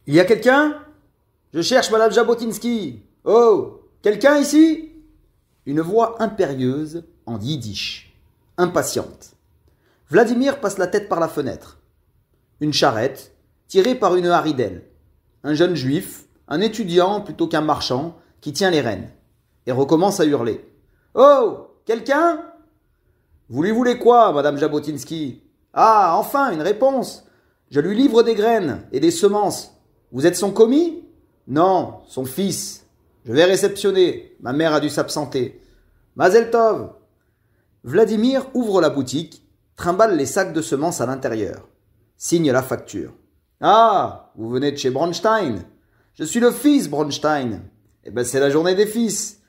Il y a quelqu'un? Je cherche Madame Jabotinsky. Oh, quelqu'un ici? Une voix impérieuse en yiddish, impatiente. Vladimir passe la tête par la fenêtre. Une charrette, tirée par une haridelle. Un jeune juif, un étudiant plutôt qu'un marchand, qui tient les rênes, et recommence à hurler. Oh, quelqu'un? Vous lui voulez quoi, Madame Jabotinsky? Ah, enfin, une réponse. Je lui livre des graines et des semences. Vous êtes son commis? Non, son fils. Je vais réceptionner. Ma mère a dû s'absenter. Mazel tov. Vladimir ouvre la boutique, trimballe les sacs de semences à l'intérieur. Signe la facture. Ah, vous venez de chez Bronstein. Je suis le fils Bronstein. Eh ben, c'est la journée des fils.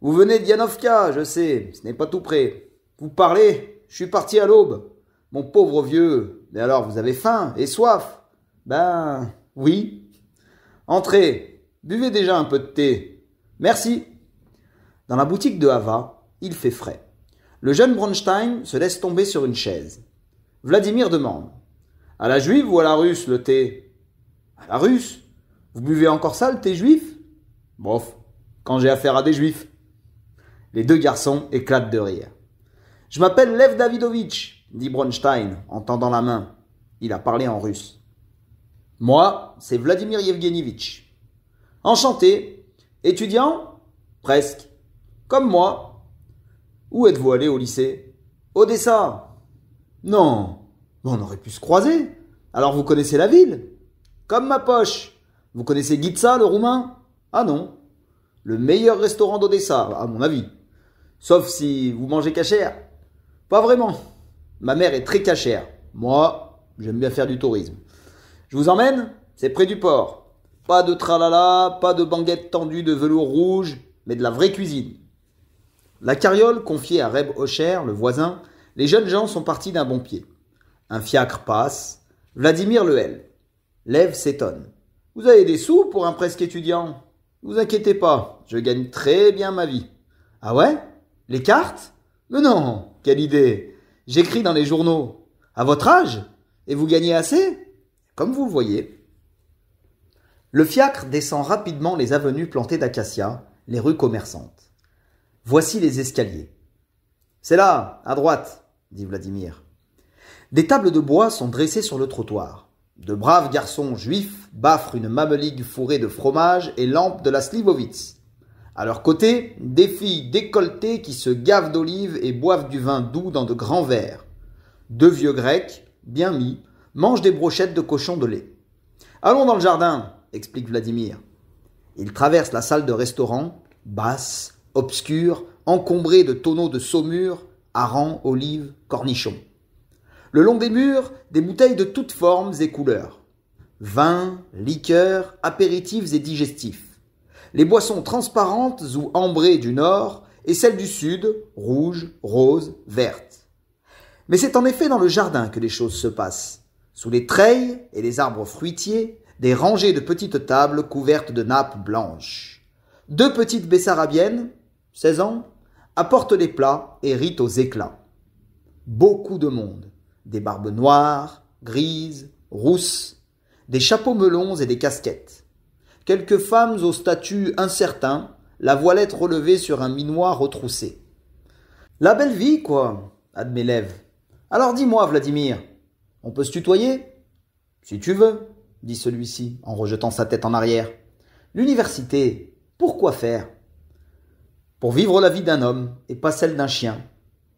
Vous venez de Yanovka, je sais, ce n'est pas tout près. Vous parlez, je suis parti à l'aube. Mon pauvre vieux, mais alors vous avez faim et soif? Ben, oui. Entrez, buvez déjà un peu de thé. Merci. Dans la boutique de Hava, il fait frais. Le jeune Bronstein se laisse tomber sur une chaise. Vladimir demande. À la juive ou à la russe le thé? À la russe. Vous buvez encore ça, le thé juif? Bof, quand j'ai affaire à des juifs. Les deux garçons éclatent de rire. Je m'appelle Lev Davidovitch, dit Bronstein en tendant la main. Il a parlé en russe. Moi, c'est Vladimir Yevgenievitch. Enchanté. Étudiant? Presque. Comme moi. Où êtes-vous allé au lycée? Odessa. Non, on aurait pu se croiser. Alors vous connaissez la ville? Comme ma poche. Vous connaissez Gitsa, le roumain? Ah non. Le meilleur restaurant d'Odessa, à mon avis. Sauf si vous mangez cachère. Pas vraiment. Ma mère est très cachère. Moi, j'aime bien faire du tourisme. Je vous emmène? C'est près du port. Pas de tralala, pas de banquette tendue de velours rouge, mais de la vraie cuisine. La carriole confiée à Reb Osher, le voisin, les jeunes gens sont partis d'un bon pied. Un fiacre passe. Vladimir le hèle. Lev s'étonne. Vous avez des sous pour un presque étudiant? Vous inquiétez pas, je gagne très bien ma vie. Ah ouais? Les cartes? Mais non, quelle idée! J'écris dans les journaux. À votre âge? Et vous gagnez assez? Comme vous le voyez. Le fiacre descend rapidement les avenues plantées d'acacias, les rues commerçantes. Voici les escaliers. C'est là, à droite, dit Vladimir. Des tables de bois sont dressées sur le trottoir. De braves garçons juifs baffrent une mameligue fourrée de fromage et lampes de la Slivovitz. À leur côté, des filles décolletées qui se gavent d'olives et boivent du vin doux dans de grands verres. Deux vieux grecs, bien mis, mangent des brochettes de cochon de lait. « Allons dans le jardin !» explique Vladimir. Ils traversent la salle de restaurant, basse, obscure, encombrée de tonneaux de saumure, harengs, olives, cornichons. Le long des murs, des bouteilles de toutes formes et couleurs. Vins, liqueurs, apéritifs et digestifs. Les boissons transparentes ou ambrées du nord et celles du sud, rouges, roses, vertes. Mais c'est en effet dans le jardin que les choses se passent. Sous les treilles et les arbres fruitiers, des rangées de petites tables couvertes de nappes blanches. Deux petites bessarabiennes, 16 ans, apportent les plats et rient aux éclats. Beaucoup de monde. Des barbes noires, grises, rousses, des chapeaux melons et des casquettes. Quelques femmes au statut incertain, la voilette relevée sur un minois retroussé. La belle vie, quoi, admet Lev. Alors dis-moi, Vladimir, on peut se tutoyer? Si tu veux, dit celui-ci en rejetant sa tête en arrière. L'université, pourquoi faire? Pour vivre la vie d'un homme et pas celle d'un chien.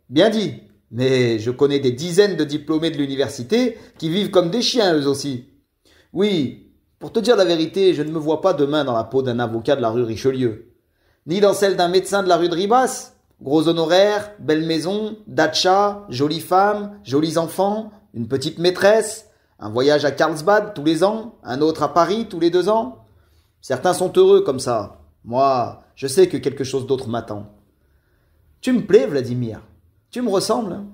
Bien dit. Mais je connais des dizaines de diplômés de l'université qui vivent comme des chiens eux aussi. Oui, pour te dire la vérité, je ne me vois pas demain dans la peau d'un avocat de la rue Richelieu. Ni dans celle d'un médecin de la rue de Ribas. Gros honoraires, belle maison, datcha, jolie femme, jolis enfants, une petite maîtresse, un voyage à Carlsbad tous les ans, un autre à Paris tous les 2 ans. Certains sont heureux comme ça. Moi, je sais que quelque chose d'autre m'attend. Tu me plais, Vladimir. Tu me ressembles, hein?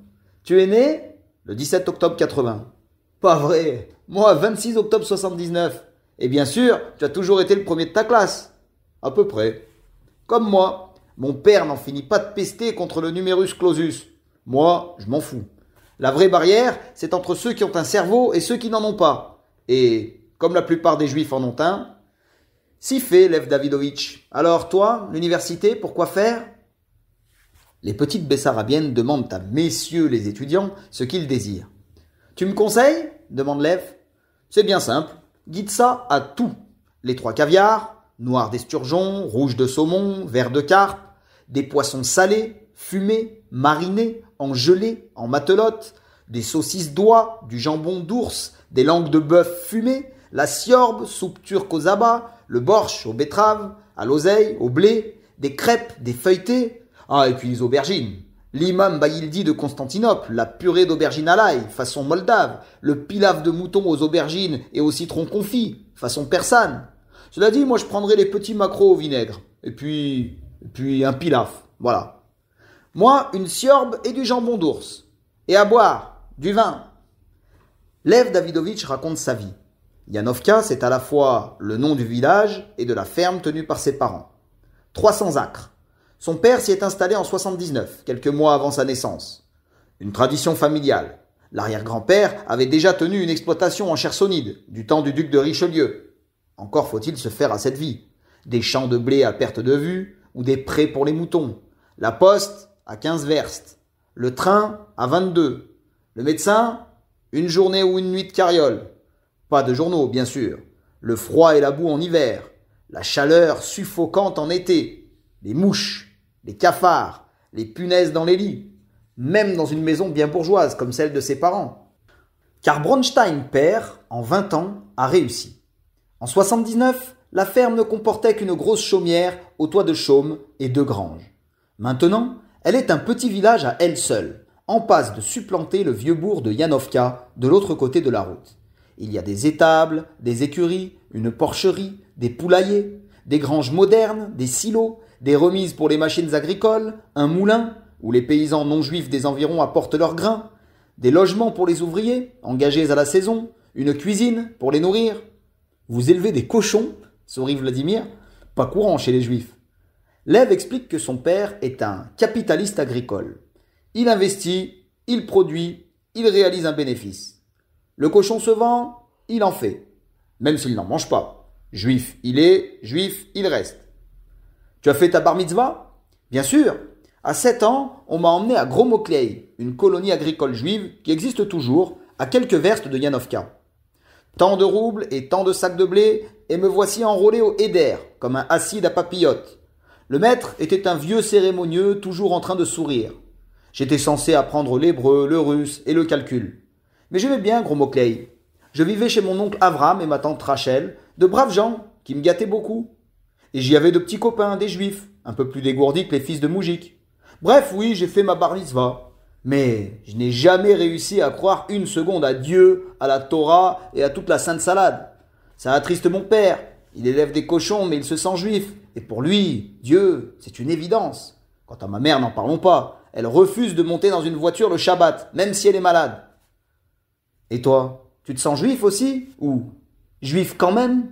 Tu es né le 17 octobre 80. Pas vrai. Moi, 26 octobre 79. Et bien sûr, tu as toujours été le premier de ta classe. À peu près. Comme moi. Mon père n'en finit pas de pester contre le numerus clausus. Moi, je m'en fous. La vraie barrière, c'est entre ceux qui ont un cerveau et ceux qui n'en ont pas. Et comme la plupart des juifs en ont un. Si fait, Lev Davidovitch. Alors toi, l'université, pourquoi faire? Les petites Bessarabiennes demandent à messieurs les étudiants ce qu'ils désirent. Tu me conseilles? Demande Lev. C'est bien simple. Guide ça à tout. Les 3 caviars, noir d'esturgeon, rouge de saumon, vert de carpe, des poissons salés, fumés, marinés, en gelée, en matelote, des saucisses d'oie, du jambon d'ours, des langues de bœuf fumées, la siorbe, soupe turque aux abats, le borsch aux betteraves, à l'oseille, au blé, des crêpes, des feuilletés. Ah, et puis les aubergines. L'imam Baïldi de Constantinople, la purée d'aubergine à l'ail, façon moldave, le pilaf de mouton aux aubergines et au citron confit, façon persane. Cela dit, moi je prendrais les petits maquereaux au vinaigre. Et puis un pilaf, voilà. Moi, une siorbe et du jambon d'ours. Et à boire, du vin. Lev Davidovitch raconte sa vie. Yanovka, c'est à la fois le nom du village et de la ferme tenue par ses parents. 300 acres. Son père s'y est installé en 79, quelques mois avant sa naissance. Une tradition familiale. L'arrière-grand-père avait déjà tenu une exploitation en Chersonide, du temps du duc de Richelieu. Encore faut-il se faire à cette vie. Des champs de blé à perte de vue, ou des prés pour les moutons. La poste à 15 verstes. Le train à 22. Le médecin, une journée ou une nuit de carriole. Pas de journaux, bien sûr. Le froid et la boue en hiver. La chaleur suffocante en été. Les mouches. Les cafards, les punaises dans les lits, même dans une maison bien bourgeoise comme celle de ses parents. Car Bronstein père, en 20 ans, a réussi. En 79, la ferme ne comportait qu'une grosse chaumière au toit de chaume et 2 granges. Maintenant, elle est un petit village à elle seule, en passe de supplanter le vieux bourg de Yanovka de l'autre côté de la route. Il y a des étables, des écuries, une porcherie, des poulaillers, des granges modernes, des silos, des remises pour les machines agricoles, un moulin, où les paysans non-juifs des environs apportent leurs grains, des logements pour les ouvriers, engagés à la saison, une cuisine pour les nourrir. Vous élevez des cochons, sourit Vladimir, pas courant chez les juifs. Lev explique que son père est un capitaliste agricole. Il investit, il produit, il réalise un bénéfice. Le cochon se vend, il en fait, même s'il n'en mange pas. Juif il est, juif il reste. Tu as fait ta bar mitzvah? Bien sûr. À 7 ans, on m'a emmené à Gromoklei, une colonie agricole juive qui existe toujours, à quelques verstes de Yanovka. Tant de roubles et tant de sacs de blé, et me voici enrôlé au Heder, comme un acide à papillotes. Le maître était un vieux cérémonieux, toujours en train de sourire. J'étais censé apprendre l'hébreu, le russe et le calcul. Mais j'aimais bien Gromoklei. Je vivais chez mon oncle Avram et ma tante Rachel, de braves gens qui me gâtaient beaucoup. Et j'y avais de petits copains, des juifs, un peu plus dégourdis que les fils de Moujik. Bref, oui, j'ai fait ma bar mitzvah. Mais je n'ai jamais réussi à croire une seconde à Dieu, à la Torah et à toute la sainte salade. Ça attriste mon père. Il élève des cochons, mais il se sent juif. Et pour lui, Dieu, c'est une évidence. Quant à ma mère, n'en parlons pas. Elle refuse de monter dans une voiture le Shabbat, même si elle est malade. Et toi, tu te sens juif aussi? Ou juif quand même?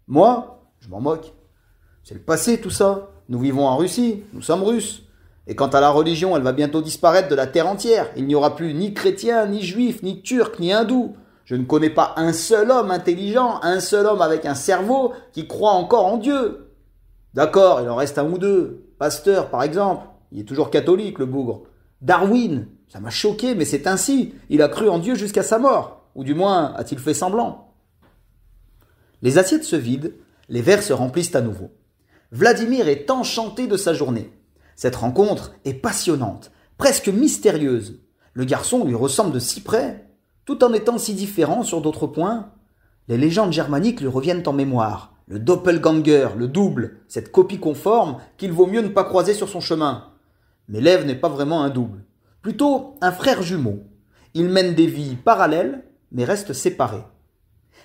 Moi, je m'en moque. C'est le passé tout ça. Nous vivons en Russie, nous sommes russes. Et quant à la religion, elle va bientôt disparaître de la terre entière. Il n'y aura plus ni chrétiens, ni juifs, ni turcs, ni hindous. Je ne connais pas un seul homme intelligent, un seul homme avec un cerveau qui croit encore en Dieu. D'accord, il en reste un ou deux. Pasteur, par exemple. Il est toujours catholique, le bougre. Darwin, ça m'a choqué, mais c'est ainsi. Il a cru en Dieu jusqu'à sa mort. Ou du moins, a-t-il fait semblant. Les assiettes se vident, les verres se remplissent à nouveau. Vladimir est enchanté de sa journée. Cette rencontre est passionnante, presque mystérieuse. Le garçon lui ressemble de si près, tout en étant si différent sur d'autres points. Les légendes germaniques lui reviennent en mémoire. Le doppelganger, le double, cette copie conforme qu'il vaut mieux ne pas croiser sur son chemin. Mais Lev n'est pas vraiment un double, plutôt un frère jumeau. Ils mènent des vies parallèles, mais restent séparés.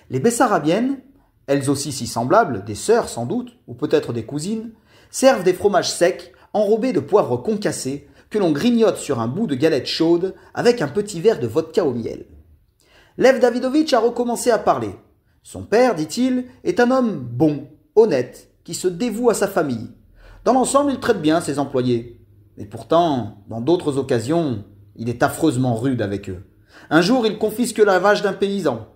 Les Bessarabiennes, elles aussi si semblables, des sœurs sans doute, ou peut-être des cousines, servent des fromages secs enrobés de poivre concassé que l'on grignote sur un bout de galette chaude avec un petit verre de vodka au miel. Lev Davidovitch a recommencé à parler. Son père, dit-il, est un homme bon, honnête, qui se dévoue à sa famille. Dans l'ensemble, il traite bien ses employés. Mais pourtant, dans d'autres occasions, il est affreusement rude avec eux. Un jour, il confisque la vache d'un paysan.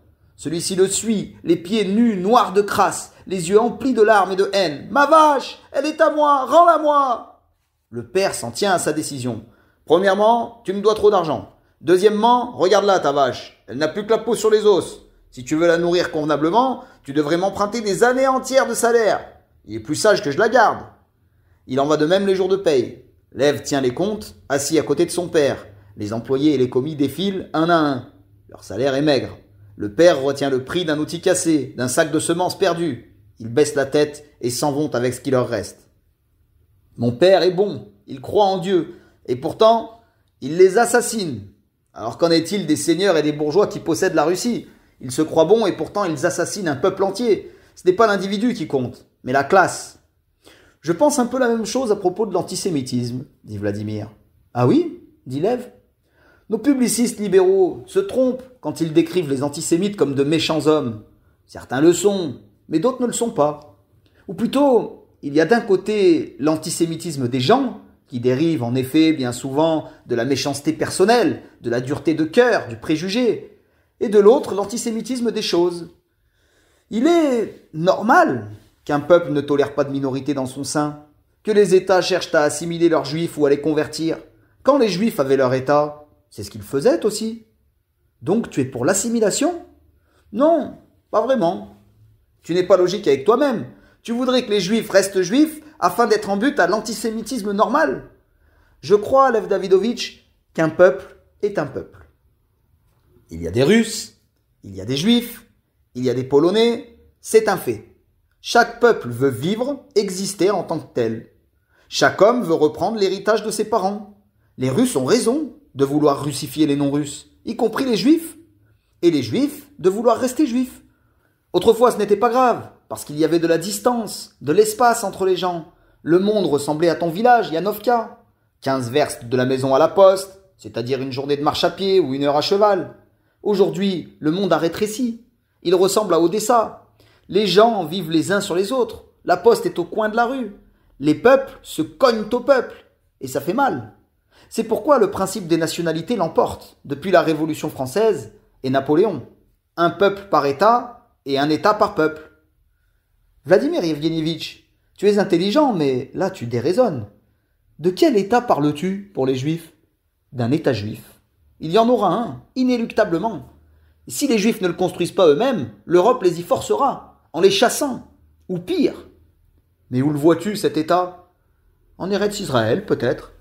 Celui-ci le suit, les pieds nus, noirs de crasse, les yeux emplis de larmes et de haine. « Ma vache, elle est à moi, rends-la-moi !» Le père s'en tient à sa décision. « Premièrement, tu me dois trop d'argent. Deuxièmement, regarde-la ta vache, elle n'a plus que la peau sur les os. Si tu veux la nourrir convenablement, tu devrais m'emprunter des années entières de salaire. Il est plus sage que je la garde. » Il en va de même les jours de paye. Lev tient les comptes, assis à côté de son père. Les employés et les commis défilent un à un. Leur salaire est maigre. Le père retient le prix d'un outil cassé, d'un sac de semences perdu. Ils baissent la tête et s'en vont avec ce qui leur reste. Mon père est bon, il croit en Dieu, et pourtant, il les assassine. Alors qu'en est-il des seigneurs et des bourgeois qui possèdent la Russie? Ils se croient bons et pourtant ils assassinent un peuple entier. Ce n'est pas l'individu qui compte, mais la classe. Je pense un peu la même chose à propos de l'antisémitisme, dit Vladimir. Ah oui? Dit Lev. Nos publicistes libéraux se trompent quand ils décrivent les antisémites comme de méchants hommes. Certains le sont, mais d'autres ne le sont pas. Ou plutôt, il y a d'un côté l'antisémitisme des gens, qui dérive en effet bien souvent de la méchanceté personnelle, de la dureté de cœur, du préjugé, et de l'autre l'antisémitisme des choses. Il est normal qu'un peuple ne tolère pas de minorité dans son sein, que les États cherchent à assimiler leurs juifs ou à les convertir. Quand les juifs avaient leur État, c'est ce qu'ils faisaient aussi. Donc tu es pour l'assimilation? Non, pas vraiment. Tu n'es pas logique avec toi-même. Tu voudrais que les juifs restent juifs afin d'être en but à l'antisémitisme normal. Je crois, Lev Davidovitch, qu'un peuple est un peuple. Il y a des Russes, il y a des Juifs, il y a des Polonais, c'est un fait. Chaque peuple veut vivre, exister en tant que tel. Chaque homme veut reprendre l'héritage de ses parents. Les Russes ont raison de vouloir russifier les non-Russes, y compris les Juifs, et les Juifs de vouloir rester Juifs. Autrefois, ce n'était pas grave, parce qu'il y avait de la distance, de l'espace entre les gens. Le monde ressemblait à ton village, Yanovka. 15 verstes de la maison à la poste, c'est-à-dire une journée de marche à pied ou une heure à cheval. Aujourd'hui, le monde a rétréci. Il ressemble à Odessa. Les gens vivent les uns sur les autres. La poste est au coin de la rue. Les peuples se cognent au peuple. Et ça fait mal. C'est pourquoi le principe des nationalités l'emporte, depuis la Révolution française et Napoléon. Un peuple par État et un État par peuple. Vladimir Yevgenievitch, tu es intelligent, mais là tu déraisonnes. De quel État parles-tu pour les Juifs? D'un État juif. Il y en aura un, inéluctablement. Si les Juifs ne le construisent pas eux-mêmes, l'Europe les y forcera, en les chassant, ou pire. Mais où le vois-tu, cet État? En Eretz Israël, peut-être.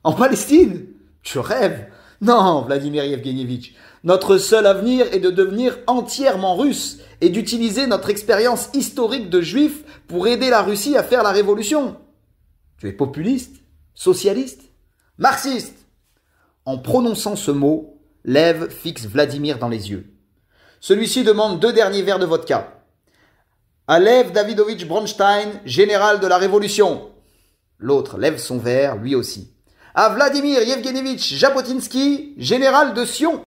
En Palestine? Tu rêves? Non, Vladimir Yevgenievitch. Notre seul avenir est de devenir entièrement russe et d'utiliser notre expérience historique de juifs pour aider la Russie à faire la révolution. Tu es populiste, socialiste, marxiste. En prononçant ce mot, Lev fixe Vladimir dans les yeux. Celui-ci demande 2 derniers verres de vodka. À Lev Davidovitch Bronstein, général de la Révolution. L'autre lève son verre, lui aussi. À Vladimir Yevgenievitch Jabotinsky, général de Sion.